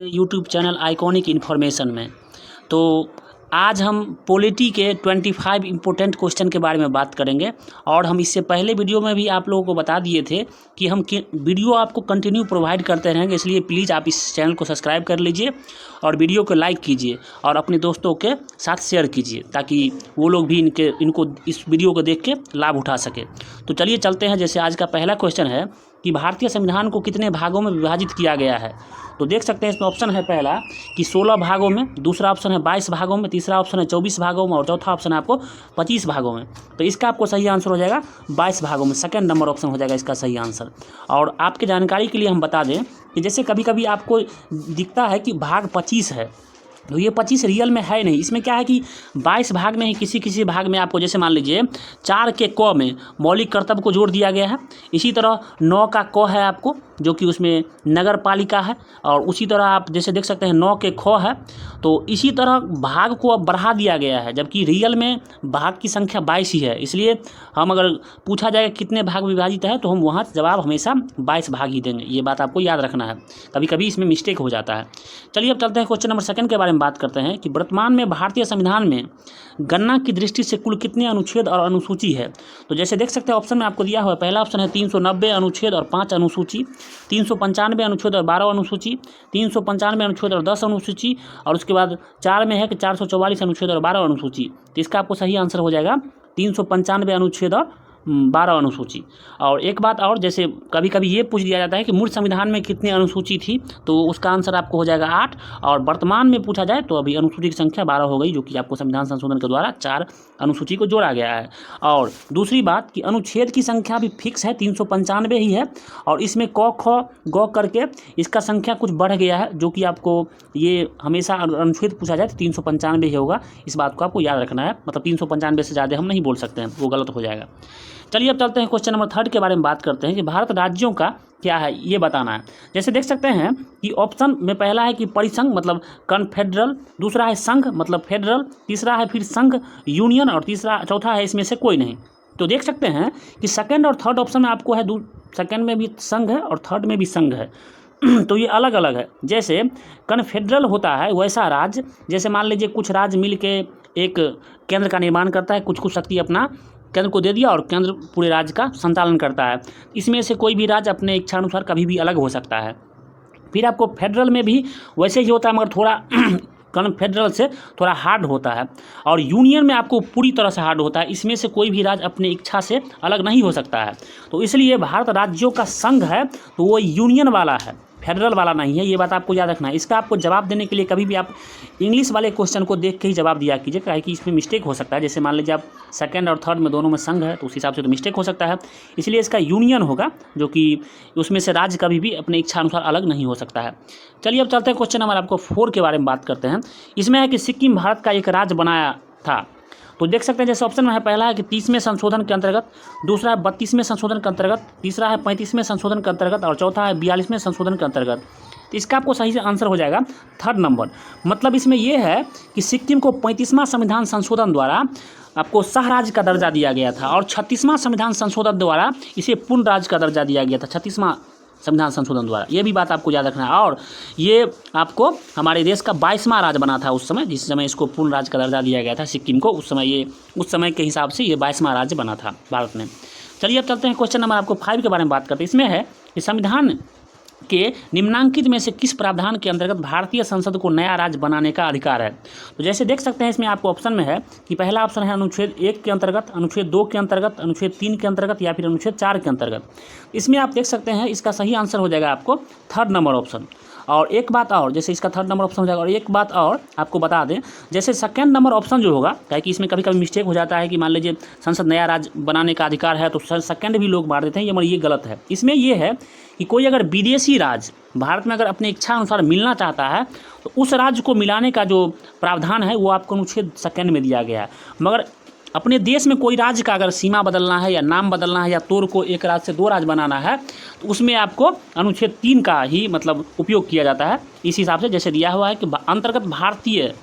YouTube channel iconic information में। तो आज हम पॉलिटी के 25 इम्पोर्टेंट क्वेश्चन के बारे में बात करेंगे। और हम इससे पहले वीडियो में भी आप लोगों को बता दिए थे कि हम वीडियो आपको कंटिन्यू प्रोवाइड करते रहेंगे, इसलिए प्लीज़ आप इस चैनल को सब्सक्राइब कर लीजिए और वीडियो को लाइक कीजिए और अपने दोस्तों के साथ शेयर कीजिए ताकि वो लोग भी इनको इस वीडियो को देख के लाभ उठा सके। तो चलिए चलते हैं। जैसे आज का पहला क्वेश्चन है कि भारतीय संविधान को कितने भागों में विभाजित किया गया है। तो देख सकते हैं इसमें ऑप्शन है पहला कि 16 भागों में, दूसरा ऑप्शन है 22 भागों में, तीसरा ऑप्शन है 24 भागों में और चौथा ऑप्शन है आपको 25 भागों में। तो इसका आपको सही आंसर हो जाएगा 22 भागों में। सेकंड नंबर ऑप्शन हो जाएगा इसका सही आंसर। और आपके जानकारी के लिए हम बता दें कि जैसे कभी कभी आपको दिखता है कि भाग 25 है, तो ये 25 रियल में है नहीं। इसमें क्या है कि 22 भाग में ही किसी किसी भाग में आपको, जैसे मान लीजिए 4 के क में मौलिक कर्तव्य को जोड़ दिया गया है, इसी तरह 9 का क है आपको जो कि उसमें नगर पालिका है, और उसी तरह आप जैसे देख सकते हैं 9 के ख है। तो इसी तरह भाग को अब बढ़ा दिया गया है, जबकि रियल में भाग की संख्या 22 ही है। इसलिए हम अगर पूछा जाएगा कितने भाग विभाजित है तो हम वहाँ जवाब हमेशा 22 भाग ही देंगे। ये बात आपको याद रखना है, कभी कभी इसमें मिस्टेक हो जाता है। चलिए अब चलते हैं क्वेश्चन नंबर सेकंड के बारे में बात करते हैं कि वर्तमान में भारतीय संविधान में गणना की दृष्टि से कुल कितने अनुच्छेद और अनुसूची है। तो जैसे देख सकते हैं ऑप्शन में आपको दिया हुआ है, पहला ऑप्शन है 390 अनुच्छेद और 5 अनुसूची, 395 अनुच्छेद और 12 अनुसूची, 395 अनुच्छेद और 10 अनुसूची, और उसके बाद 4 में है कि 444 अनुच्छेद और 12 अनुसूची। तो इसका आपको सही आंसर हो जाएगा 395 अनुच्छेद और 12 अनुसूची। और एक बात और, जैसे कभी कभी ये पूछ दिया जाता है कि मूल संविधान में कितनी अनुसूची थी, तो उसका आंसर आपको हो जाएगा 8। और वर्तमान में पूछा जाए तो अभी अनुसूची की संख्या 12 हो गई, जो कि आपको संविधान संशोधन के द्वारा 4 अनुसूची को जोड़ा गया है। और दूसरी बात कि अनुच्छेद की संख्या भी फिक्स है, 395 ही है, और इसमें क ख ग करके इसका संख्या कुछ बढ़ गया है, जो कि आपको ये हमेशा अनुच्छेद पूछा जाए तो 395 ही होगा। इस बात को आपको याद रखना है, मतलब 395 से ज़्यादा हम नहीं बोल सकते हैं, वो गलत हो जाएगा। चलिए अब चलते हैं क्वेश्चन नंबर थर्ड के बारे में बात करते हैं कि भारत राज्यों का क्या है ये बताना है। जैसे देख सकते हैं कि ऑप्शन में पहला है कि परिसंघ मतलब कन्फेडरल, दूसरा है संघ मतलब फेडरल, तीसरा है फिर संघ यूनियन, और चौथा है इसमें से कोई नहीं। तो देख सकते हैं कि सेकंड और थर्ड ऑप्शन में आपको है, सेकंड में भी संघ है और थर्ड में भी संघ है। तो ये अलग अलग है। जैसे कन्फेडरल होता है वैसा राज्य, जैसे मान लीजिए कुछ राज्य मिल के एक केंद्र का निर्माण करता है, कुछ शक्ति अपना केंद्र को दे दिया और केंद्र पूरे राज्य का संचालन करता है। इसमें से कोई भी राज्य अपने इच्छा अनुसार कभी भी अलग हो सकता है। फिर आपको फेडरल में भी वैसे ही होता है, मगर थोड़ा कन्फेडरल से थोड़ा हार्ड होता है। और यूनियन में आपको पूरी तरह से हार्ड होता है, इसमें से कोई भी राज्य अपनी इच्छा से अलग नहीं हो सकता है। तो इसलिए भारत राज्यों का संघ है तो वो यूनियन वाला है, फेडरल वाला नहीं है। ये बात आपको याद रखना है। इसका आपको जवाब देने के लिए कभी भी आप इंग्लिश वाले क्वेश्चन को देख के ही जवाब दिया कीजिए, क्या है कि इसमें मिस्टेक हो सकता है। जैसे मान लीजिए आप सेकंड और थर्ड में दोनों में संघ है तो उस हिसाब से तो मिस्टेक हो सकता है, इसलिए इसका यूनियन होगा, जो कि उसमें से राज्य कभी भी अपने इच्छा अनुसार अलग नहीं हो सकता है। चलिए अब चलते हैं क्वेश्चन नंबर आपको 4 के बारे में बात करते हैं। इसमें है कि सिक्किम भारत का एक राज्य बनाया था। तो देख सकते हैं जैसे ऑप्शन में है, पहला है कि 30वें संशोधन के अंतर्गत, दूसरा है 32वें संशोधन के अंतर्गत, तीसरा है 35वें संशोधन के अंतर्गत और चौथा है 42वें संशोधन के अंतर्गत। तो इसका आपको सही से आंसर हो जाएगा थर्ड नंबर। मतलब इसमें यह है कि सिक्किम को 35वां संविधान संशोधन द्वारा आपको सह राज्य का दर्जा दिया गया था, और 36वां संविधान संशोधन द्वारा इसे पूर्ण राज्य का दर्जा दिया गया था, 36वां संविधान संशोधन द्वारा। ये भी बात आपको याद रखना है। और ये आपको हमारे देश का 22वां राज्य बना था उस समय, जिस समय इसको पूर्ण राज्य का दर्जा दिया गया था सिक्किम को। उस समय के हिसाब से ये 22वां राज्य बना था भारत में। चलिए अब चलते हैं क्वेश्चन नंबर आपको 5 के बारे में बात करते हैं। इसमें है कि संविधान के निम्नांकित में से किस प्रावधान के अंतर्गत भारतीय संसद को नया राज्य बनाने का अधिकार है। तो जैसे देख सकते हैं इसमें आपको ऑप्शन में है कि पहला ऑप्शन है अनुच्छेद 1 के अंतर्गत, अनुच्छेद 2 के अंतर्गत, अनुच्छेद 3 के अंतर्गत या फिर अनुच्छेद 4 के अंतर्गत। इसमें आप देख सकते हैं इसका सही आंसर हो जाएगा आपको थर्ड नंबर ऑप्शन। और एक बात और, जैसे इसका थर्ड नंबर ऑप्शन हो जाएगा। और एक बात और आपको बता दें, जैसे सेकंड नंबर ऑप्शन जो होगा, क्या कि इसमें कभी कभी मिस्टेक हो जाता है कि मान लीजिए संसद नया राज्य बनाने का अधिकार है तो सेकंड भी लोग मार देते हैं, मगर ये गलत है। इसमें ये है कि कोई अगर विदेशी राज्य भारत में अगर अपने इच्छा अनुसार मिलना चाहता है तो उस राज्य को मिलाने का जो प्रावधान है वो आपको अनुच्छेद सेकंड में दिया गया है। मगर अपने देश में कोई राज्य का अगर सीमा बदलना है या नाम बदलना है या तोड़ को एक राज्य से 2 राज्य बनाना है तो उसमें आपको अनुच्छेद 3 का ही मतलब उपयोग किया जाता है। इस हिसाब से जैसे दिया हुआ है कि अंतर्गत भारतीय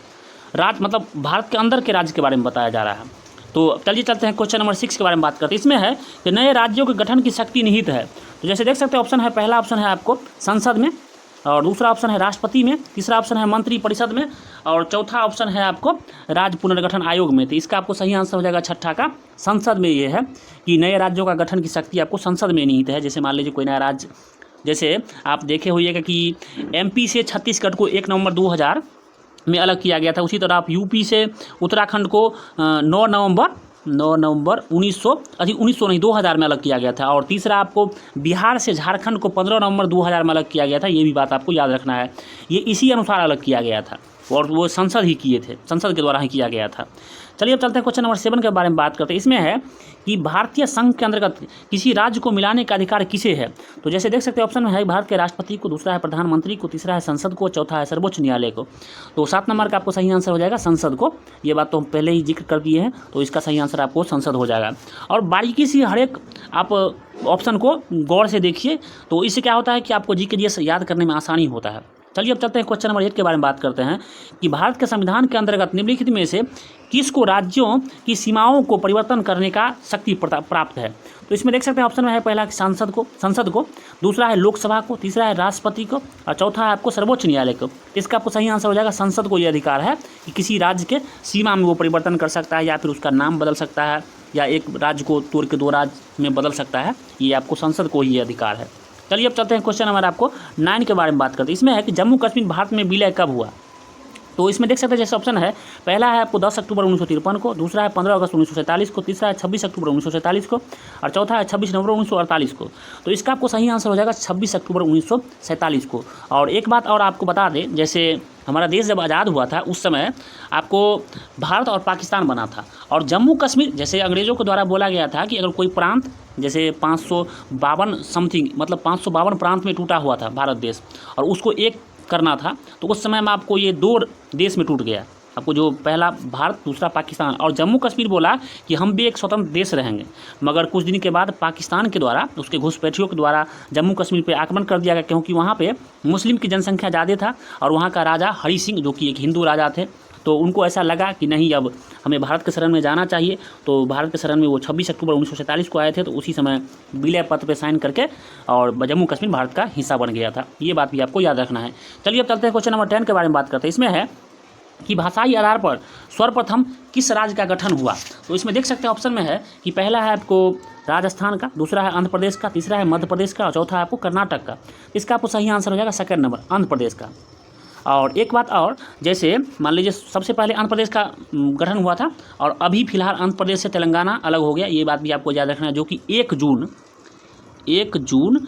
राज्य मतलब भारत के अंदर के राज्य के बारे में बताया जा रहा है। तो चलिए चलते हैं क्वेश्चन नंबर 6 के बारे में बात करते हैं। इसमें है कि नए राज्यों के गठन की शक्ति निहित है। तो जैसे देख सकते हैं ऑप्शन है, पहला ऑप्शन है आपको संसद में, और दूसरा ऑप्शन है राष्ट्रपति में, तीसरा ऑप्शन है मंत्री परिषद में, और चौथा ऑप्शन है आपको राज्य पुनर्गठन आयोग में। तो इसका आपको सही आंसर हो जाएगा छठा का संसद में। ये है कि नए राज्यों का गठन की शक्ति आपको संसद में निहित है। जैसे मान लीजिए कोई नया राज्य, जैसे आप देखे होइएगा कि MP से छत्तीसगढ़ को 1 नवंबर 2000 में अलग किया गया था। उसी तरह आप UP से उत्तराखंड को 9 नवंबर 2000 में अलग किया गया था। और तीसरा आपको बिहार से झारखंड को 15 नवंबर 2000 में अलग किया गया था। ये भी बात आपको याद रखना है। ये इसी अनुसार अलग किया गया था और वो संसद ही किए थे, संसद के द्वारा ही किया गया था। चलिए अब चलते हैं क्वेश्चन नंबर 7 के बारे में बात करते हैं। इसमें है कि भारतीय संघ के अंतर्गत किसी राज्य को मिलाने का अधिकार किसे है। तो जैसे देख सकते हैं ऑप्शन में है भारत के राष्ट्रपति को, दूसरा है प्रधानमंत्री को, तीसरा है संसद को, चौथा है सर्वोच्च न्यायालय को। तो 7 नंबर का आपको सही आंसर हो जाएगा संसद को। ये बात तो हम पहले ही जिक्र कर दिए हैं, तो इसका सही आंसर आपको संसद हो जाएगा। और बारीकी से हर एक आप ऑप्शन को गौर से देखिए, तो इससे क्या होता है कि आपको GK याद करने में आसानी होता है। चलिए अब चलते हैं क्वेश्चन नंबर 8 के बारे में बात करते हैं कि भारत के संविधान के अंतर्गत निम्नलिखित में से किसको राज्यों की सीमाओं को परिवर्तन करने का शक्ति प्राप्त है। तो इसमें देख सकते हैं ऑप्शन में है पहला संसद को, दूसरा है लोकसभा को, तीसरा है राष्ट्रपति को, और चौथा है आपको सर्वोच्च न्यायालय को। इसका आपको सही आंसर हो जाएगा संसद को ये अधिकार है कि किसी राज्य के सीमा में वो परिवर्तन कर सकता है, या फिर उसका नाम बदल सकता है, या एक राज्य को तोड़ के 2 राज्य में बदल सकता है। ये आपको संसद को ये अधिकार है। चलिए अब चलते हैं क्वेश्चन नंबर आपको 9 के बारे में बात करते हैं। इसमें है कि जम्मू कश्मीर भारत में विलय कब हुआ। तो इसमें देख सकते हैं जैसे ऑप्शन है पहला है आपको 10 अक्टूबर 1953 को, दूसरा है 15 अगस्त 1947 को, तीसरा है 26 अक्टूबर 1947 को, और चौथा है 26 नवंबर 1948 को। तो इसका आपको सही आंसर हो जाएगा 26 अक्टूबर 1947 को। और एक बात और आपको बता दें, जैसे हमारा देश जब आज़ाद हुआ था उस समय आपको भारत और पाकिस्तान बना था, और जम्मू कश्मीर जैसे अंग्रेज़ों के द्वारा बोला गया था कि अगर कोई प्रांत जैसे 552 समथिंग मतलब 552 प्रांत में टूटा हुआ था भारत देश, और उसको एक करना था, तो उस समय में आपको ये 2 देश में टूट गया। आपको जो पहला भारत, दूसरा पाकिस्तान, और जम्मू कश्मीर बोला कि हम भी एक स्वतंत्र देश रहेंगे। मगर कुछ दिन के बाद पाकिस्तान के द्वारा, उसके घुसपैठियों के द्वारा जम्मू कश्मीर पे आक्रमण कर दिया गया, क्योंकि वहाँ पे मुस्लिम की जनसंख्या ज़्यादा था, और वहाँ का राजा हरि सिंह जो कि एक हिंदू राजा थे, तो उनको ऐसा लगा कि नहीं अब हमें भारत के शरण में जाना चाहिए। तो भारत के शरण में वो 26 अक्टूबर 1947 को आए थे। तो उसी समय विलय पत्र पे साइन करके और जम्मू कश्मीर भारत का हिस्सा बन गया था। ये बात भी आपको याद रखना है। चलिए अब चलते हैं क्वेश्चन नंबर 10 के बारे में बात करते हैं। इसमें है कि भाषाई आधार पर सर्वप्रथम किस राज्य का गठन हुआ। तो इसमें देख सकते हैं ऑप्शन में है कि पहला है आपको राजस्थान का, दूसरा है आंध्र प्रदेश का, तीसरा है मध्य प्रदेश का, और चौथा है आपको कर्नाटक का। इसका आपको सही आंसर हो जाएगा सेकंड नंबर आंध्र प्रदेश का। और एक बात और, जैसे मान लीजिए सबसे पहले आंध्र प्रदेश का गठन हुआ था, और अभी फिलहाल आंध्र प्रदेश से तेलंगाना अलग हो गया। ये बात भी आपको याद रखना है, जो कि 1 जून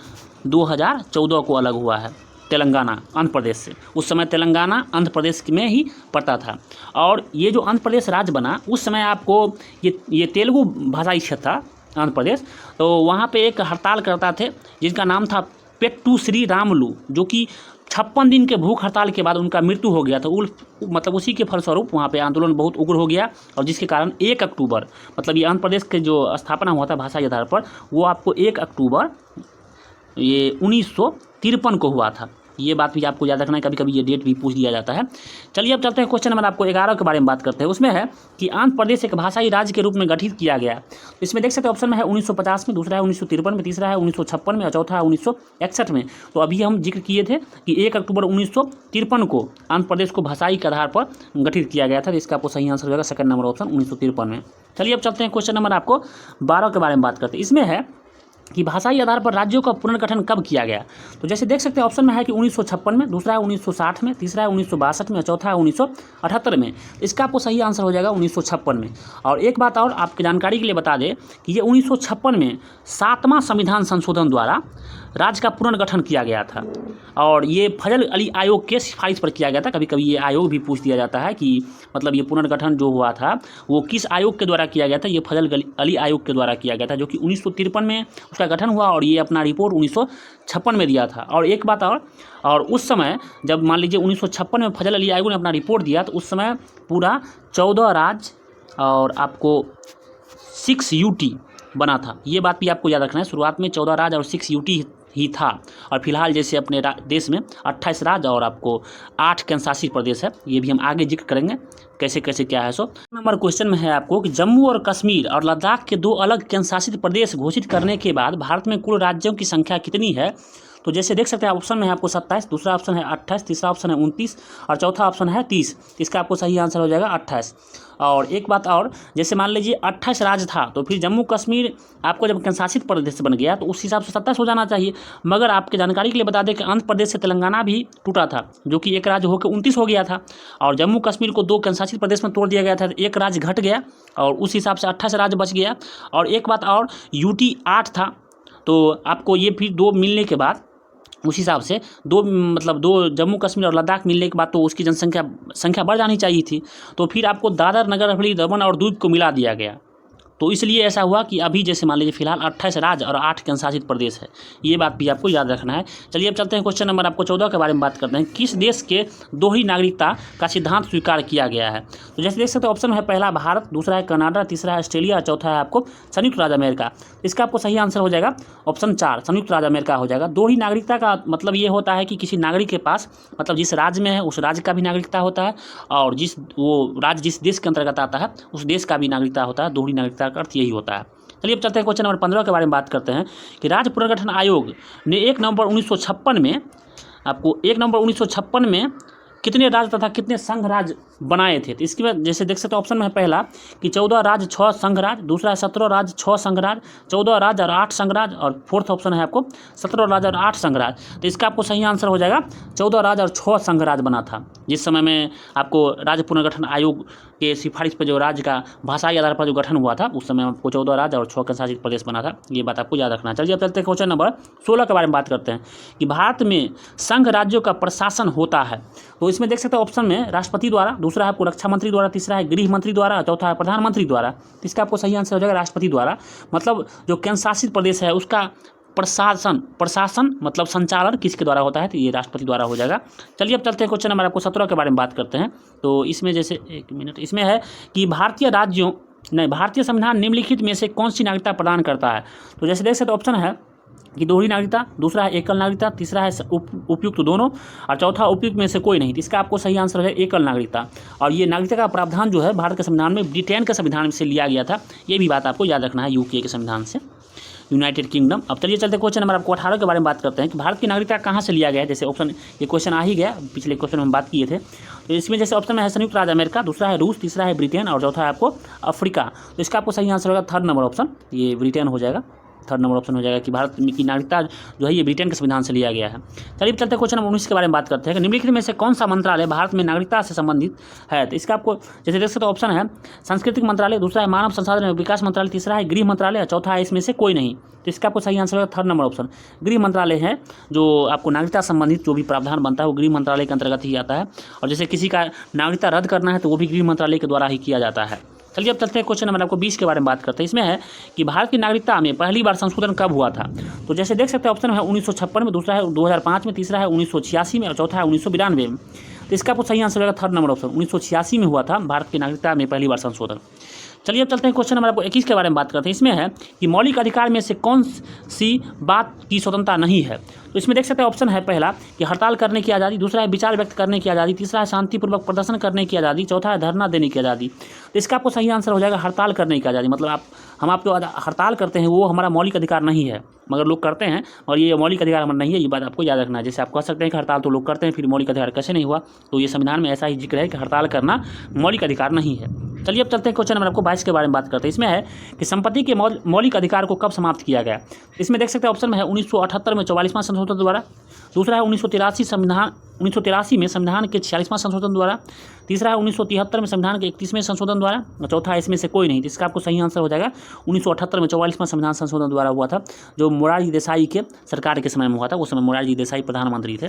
2014 को अलग हुआ है तेलंगाना आंध्र प्रदेश से। उस समय तेलंगाना आंध्र प्रदेश में ही पड़ता था। और ये जो आंध्र प्रदेश राज्य बना उस समय आपको ये तेलुगु भाषाई क्षेत्र था आंध्र प्रदेश। तो वहाँ पे एक हड़ताल करता थे जिनका नाम था पेट्टू श्री रामलू, जो कि 56 दिन के भूख हड़ताल के बाद उनका मृत्यु हो गया था। मतलब उसी के फलस्वरूप वहाँ पे आंदोलन बहुत उग्र हो गया, और जिसके कारण 1 अक्टूबर मतलब ये आंध्र प्रदेश के जो स्थापना हुआ था भाषाई आधार पर, वो आपको 1 अक्टूबर ये 1953 को हुआ था। ये बात भी आपको याद रखना है, कभी कभी ये डेट भी पूछ लिया जाता है। चलिए अब चलते हैं क्वेश्चन नंबर आपको 11 के बारे में बात करते हैं। उसमें है कि आंध्र प्रदेश एक भाषाई राज्य के रूप में गठित किया गया। इसमें देख सकते हैं ऑप्शन में है 1950 में, दूसरा है 1953 में, तीसरा है 1956 में, और चौथा है 1961 में। तो अभी हम जिक्र किए थे कि 1 अक्टूबर 1953 को आंध्र प्रदेश को भाषाई के आधार पर गठित किया गया था। इसका आपको सही आंसर होगा सेकंड नंबर ऑप्शन 1953 में। चलिए अब चलते हैं क्वेश्चन नंबर आपको 12 के बारे में बात करते हैं। इसमें है कि भाषाई आधार पर राज्यों का पुनर्गठन कब किया गया। तो जैसे देख सकते हैं ऑप्शन में है कि 1956 में, दूसरा है 1960 में, तीसरा है 1962 में, और चौथा है 1978 में। इसका आपको सही आंसर हो जाएगा 1956 में। और एक बात और आपकी जानकारी के लिए बता दें कि ये 1956 में 7वां संविधान संशोधन द्वारा राज्य का पुनर्गठन किया गया था, और ये फजल अली आयोग के सिफारिश पर किया गया था। कभी कभी ये आयोग भी पूछ दिया जाता है कि मतलब ये पुनर्गठन जो हुआ था वो किस आयोग के द्वारा किया गया था। ये फजल अली आयोग के द्वारा किया गया था, जो कि 1953 में उसका गठन हुआ, और ये अपना रिपोर्ट 1956 में दिया था। और एक बात और उस समय जब मान लीजिए 1956 में फजल अली आयोग ने अपना रिपोर्ट दिया, तो उस समय पूरा 14 राज्य और आपको 6 UT बना था। ये बात भी आपको याद रखना है। शुरुआत में 14 राज्य और 6 UT ही था, और फिलहाल जैसे अपने देश में 28 राज्य और आपको 8 केंद्रशासित प्रदेश है। ये भी हम आगे जिक्र करेंगे कैसे कैसे क्या है। नंबर क्वेश्चन में है आपको कि जम्मू और कश्मीर और लद्दाख के 2 अलग केंद्रशासित प्रदेश घोषित करने के बाद भारत में कुल राज्यों की संख्या कितनी है। तो तो जैसे देख सकते हैं ऑप्शन में है आपको 27, दूसरा ऑप्शन है 28, तीसरा ऑप्शन है 29 और चौथा ऑप्शन है 30। इसका आपको सही आंसर हो जाएगा 28। और एक बात और, जैसे मान लीजिए 28 राज्य था तो फिर जम्मू कश्मीर आपको जब केंद्रशासित प्रदेश बन गया तो उस हिसाब से 27 हो जाना चाहिए। मगर आपके जानकारी के लिए बता दें कि आंध्र प्रदेश से तेलंगाना भी टूटा था, जो कि एक राज्य होकर 29 हो गया था, और जम्मू कश्मीर को 2 केंद्रशासित प्रदेश में तोड़ दिया गया था, तो एक राज्य घट गया और उस हिसाब से 28 राज्य बच गया। और एक बात और, यूटी 8 था, तो आपको ये फिर 2 मिलने के बाद उस हिसाब से 2 जम्मू कश्मीर और लद्दाख मिलने के बाद तो उसकी संख्या बढ़ जानी चाहिए थी, तो फिर आपको दादर नगर हवेली दमन और दीव को मिला दिया गया। तो इसलिए ऐसा हुआ कि अभी जैसे मान लीजिए फिलहाल 28 राज्य और 8 केंद्रशासित प्रदेश है। ये बात भी आपको याद रखना है। चलिए अब चलते हैं क्वेश्चन नंबर आपको 14 के बारे में बात करते हैं। किस देश के दोहरी नागरिकता का सिद्धांत स्वीकार किया गया है? तो जैसे देख सकते हैं ऑप्शन है पहला भारत, दूसरा है कनाडा, तीसरा है ऑस्ट्रेलिया, चौथा है आपको संयुक्त राज्य अमेरिका। इसका आपको सही आंसर हो जाएगा ऑप्शन 4, संयुक्त राज्य अमेरिका हो जाएगा। दोहरी नागरिकता का मतलब ये होता है कि किसी नागरिक के पास मतलब जिस राज्य में है उस राज्य का भी नागरिकता होता है, और वो राज्य जिस देश के अंतर्गत आता है उस देश का भी नागरिकता होता है। दोहरी नागरिकता का अर्थ यही होता है। चलिए अब चलते हैं क्वेश्चन नंबर 15 के बारे में बात करते हैं कि राज्य पुनर्गठन आयोग ने 1 नवंबर 1956 में आपको 1 नवंबर 1956 में कितने राज्य तथा कितने संघ राज्य बनाए थे? तो इसके बाद जैसे देख सकते हैं ऑप्शन में है पहला कि 14 राज्य 6 संघ राज्य, दूसरा है 17 राज्य 6 संघ राज्य, 14 राज्य और 8 संघ राज्य, और फोर्थ ऑप्शन है आपको 17 राज्य और 8 संघ राज्य। तो इसका आपको सही आंसर हो जाएगा 14 राज्य और 6 संघ राज्य बना था। जिस समय में आपको राज्य पुनर्गठन आयोग के सिफारिश पर जो राज्य का भाषाई आधार पर जो गठन हुआ था उस समय आपको 14 राज्य और 6 केंद्रशासित प्रदेश बना था। ये बात आपको याद रखना है। चलिए अब चलते हैं क्वेश्चन नंबर 16 के बारे में बात करते हैं कि भारत में संघ राज्यों का प्रशासन होता है। तो इसमें देख सकते हैं ऑप्शन में राष्ट्रपति द्वारा, दूसरा है आपको रक्षा मंत्री द्वारा, तीसरा है गृह मंत्री द्वारा, चौथा है प्रधानमंत्री द्वारा। इसका आपको सही आंसर हो जाएगा राष्ट्रपति द्वारा। मतलब जो केंद्रशासित प्रदेश है उसका प्रशासन मतलब संचालन किसके द्वारा होता है? तो ये राष्ट्रपति द्वारा हो जाएगा। चलिए अब चलते हैं क्वेश्चन नंबर आपको 17 के बारे में बात करते हैं। तो इसमें जैसे एक मिनट, इसमें है कि भारतीय संविधान निम्नलिखित में से कौन सी नागरिकता प्रदान करता है? तो जैसे देख सकते ऑप्शन है कि दोहरी नागरिकता, दूसरा है एकल नागरिकता, तीसरा है उपयुक्त दोनों, और चौथा उपयुक्त में से कोई नहीं। तो इसका आपको सही आंसर है एकल नागरिकता। और ये नागरिकता का प्रावधान जो है भारत के संविधान में ब्रिटेन के संविधान से लिया गया था। ये भी बात आपको याद रखना है, यूके के संविधान से, यूनाइटेड किंगडम। अब चलिए चलते क्वेश्चन नंबर आपको 18 के बारे में बात करते हैं कि भारत की नागरिकता कहाँ से लिया गया है। जैसे ऑप्शन ये क्वेश्चन आ ही गया, पिछले क्वेश्चन में हम बात किए थे। तो इसमें जैसे ऑप्शन में है संयुक्त राज्य अमेरिका, दूसरा है रूस, तीसरा है ब्रिटेन और चौथा है आपको अफ्रीका। तो इसका आपको सही आंसर होगा 3rd नंबर ऑप्शन, ये ब्रिटेन हो जाएगा। 3rd नंबर ऑप्शन हो जाएगा कि भारत की नागरिकता जो है ये ब्रिटेन के संविधान से लिया गया है। चलिए चलते क्वेश्चन नंबर 19 के बारे में बात करते हैं कि निम्नलिखित में से कौन सा मंत्रालय भारत में नागरिकता से संबंधित है? तो इसका आपको जैसे देख सकते हो ऑप्शन है सांस्कृतिक मंत्रालय, दूसरा है मानव संसाधन एवं विकास मंत्रालय, तीसरा है गृह मंत्रालय और चौथा है इसमें से कोई नहीं। तो इसका आपको सही आंसर होगा 3rd नंबर ऑप्शन, गृह मंत्रालय है। जो आपको नागरिकता संबंधित जो भी प्रावधान बनता है वो गृह मंत्रालय के अंतर्गत ही आता है, और जैसे किसी का नागरिकता रद्द करना है तो वो भी गृह मंत्रालय के द्वारा ही किया जाता है। चलिए अब चलते हैं क्वेश्चन नंबर आपको 20 के बारे में बात करते हैं। इसमें है कि भारत की नागरिकता में पहली बार संशोधन कब हुआ था? तो जैसे देख सकते हैं ऑप्शन है 1956 में, दूसरा है 2005 में, तीसरा है 1986 में और चौथा है 1992 में। तो इसका आपको सही आंसर होगा 3rd नंबर ऑप्शन, 1986 में हुआ था भारत की नागरिकता में पहली बार संशोधन। चलिए अब चलते हैं क्वेश्चन नंबर आपको 21 के बारे में बात करते हैं। इसमें है कि मौलिक अधिकार में से कौन सी बात की स्वतंत्रता नहीं है? तो इसमें देख सकते हैं ऑप्शन है पहला कि हड़ताल करने की आज़ादी, दूसरा है विचार व्यक्त करने की आज़ादी, तीसरा है शांतिपूर्वक प्रदर्शन करने की आज़ादी, चौथा है धरना देने की आज़ादी। तो इसका आपको सही आंसर हो जाएगा हड़ताल करने की आज़ादी। मतलब हम आपको हड़ताल करते हैं वो हमारा मौलिक अधिकार नहीं है, मगर लोग करते हैं और ये मौलिक अधिकार हमारा नहीं है। ये बात आपको याद रखना है। जैसे आप कह सकते हैं कि हड़ताल तो लोग करते हैं, फिर मौलिक अधिकार कैसे नहीं हुआ? तो ये संविधान में ऐसा ही जिक्र है कि हड़ताल करना मौलिक अधिकार नहीं है। चलिए अब चलते हैं क्वेश्चन नंबर आपको 22 के बारे में बात करते हैं। इसमें है कि संपत्ति के मौलिक अधिकार को कब समाप्त किया गया? इसमें देख सकते हैं ऑप्शन में है 1978 में 44वां संशोधन द्वारा, दूसरा है 1983 में संविधान के 46वां संशोधन द्वारा, तीसरा है 1973 में संविधान के 31वें संशोधन द्वारा और चौथा है इसमें से कोई नहीं। तो इसका आपको सही आंसर हो जाएगा 1978 में 44वां संविधान संशोधन द्वारा हुआ था, जो मोरारजी देसाई के सरकार के समय में हुआ था। उस समय मोरारजी देसाई प्रधानमंत्री थे।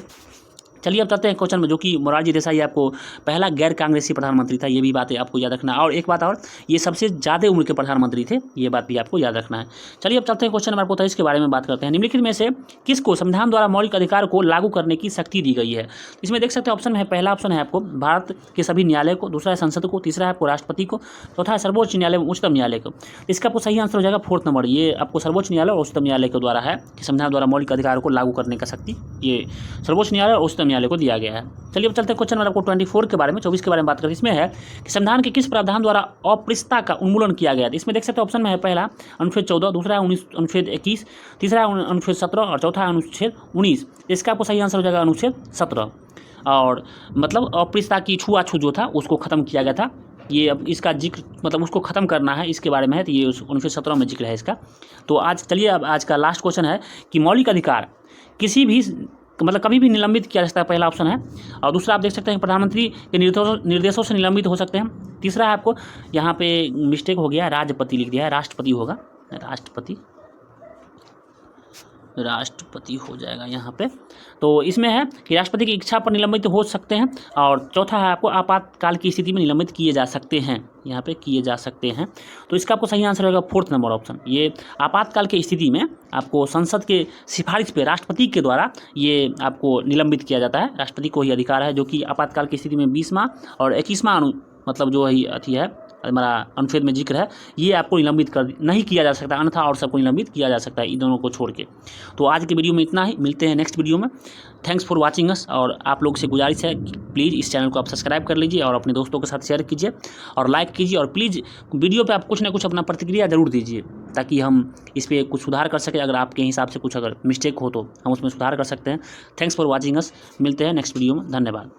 चलिए अब चलते हैं क्वेश्चन में, जो कि मोरारजी देसाई आपको पहला गैर कांग्रेसी प्रधानमंत्री था। ये भी बात आपको याद रखना है। और एक बात और, ये सबसे ज़्यादा उम्र के प्रधानमंत्री थे। ये बात भी आपको याद रखना है। चलिए अब चलते हैं क्वेश्चन नंबर 23 के बारे में बात करते हैं। निम्नलिखित में से किसको संविधान द्वारा मौलिक अधिकार को लागू करने की शक्ति दी गई है? इसमें देख सकते हैं ऑप्शन में है पहला ऑप्शन है आपको भारत के सभी न्यायालय को, दूसरा है संसद को, तीसरा है आपको राष्ट्रपति को, चौथा है सर्वोच्च न्यायालय एवं उच्चतम न्यायालय को। इसका आपको सही आंसर हो जाएगा 4th नंबर। ये आपको सर्वोच्च न्यायालय और उच्चतम न्यायालय के द्वारा है कि संविधान द्वारा मौलिक अधिकार को लागू करने का शक्ति ये सर्वोच्च न्यायालय और उच्चतम न्यायालय को दिया गया है। चलिए अब चलते हैं क्वेश्चन नंबर आपको 24 के बारे में, 24 के बारे में बात करते हैं। इसमें है कि संविधान के किस प्रावधान द्वारा अस्पृश्यता का उन्मूलन किया गया था। इसमें देख सकते हैं ऑप्शन में है पहला अनुच्छेद 14, दूसरा है अनुच्छेद 21, तीसरा है अनुच्छेद 17 और चौथा है अनुच्छेद 19। इसका आपको सही आंसर हो जाएगा अनुच्छेद 17। और मतलब अस्पृश्यता की छुआछूत जो था उसको खत्म किया गया था। ये अब इसका जिक्र मतलब उसको ख़त्म करना है, इसके बारे में है, तो ये 1917 में जिक्र है इसका। तो आज चलिए अब आज का लास्ट क्वेश्चन है कि मौलिक अधिकार किसी भी मतलब कभी भी निलंबित किया जा सकता है, पहला ऑप्शन है। और दूसरा आप देख सकते हैं प्रधानमंत्री के निर्देशों से निलंबित हो सकते हैं। तीसरा है आपको यहाँ पे मिस्टेक हो गया, राष्ट्रपति लिख दिया है, राष्ट्रपति होगा, राष्ट्रपति हो जाएगा यहाँ पे। तो इसमें है कि राष्ट्रपति की इच्छा पर निलंबित हो सकते हैं। और चौथा है आपको आपातकाल की स्थिति में निलंबित किए जा सकते हैं, यहाँ पे किए जा सकते हैं। तो इसका आपको सही आंसर होगा 4th नंबर ऑप्शन। ये आपातकाल की स्थिति में आपको संसद के सिफारिश पे राष्ट्रपति के द्वारा ये आपको निलंबित किया जाता है। राष्ट्रपति को ही अधिकार है जो कि आपातकाल की स्थिति में 20वां और 21वां मतलब जो है अथी है हमारा अनुच्छेद में जिक्र है, ये आपको निलंबित कर नहीं किया जा सकता, अन्यथा और सबको निलंबित किया जा सकता है, इन दोनों को छोड़ के। तो आज के वीडियो में इतना ही, मिलते हैं नेक्स्ट वीडियो में। Thanks for watching us. और आप लोग से गुजारिश है कि प्लीज़ इस चैनल को आप सब्सक्राइब कर लीजिए और अपने दोस्तों के साथ शेयर कीजिए और लाइक कीजिए। और प्लीज़ वीडियो पे आप कुछ ना कुछ अपना प्रतिक्रिया ज़रूर दीजिए ताकि हम इस पर कुछ सुधार कर सकें। अगर आपके हिसाब से कुछ अगर मिस्टेक हो तो हम उसमें सुधार कर सकते हैं। Thanks for watching us. मिलते हैं नेक्स्ट वीडियो में। धन्यवाद।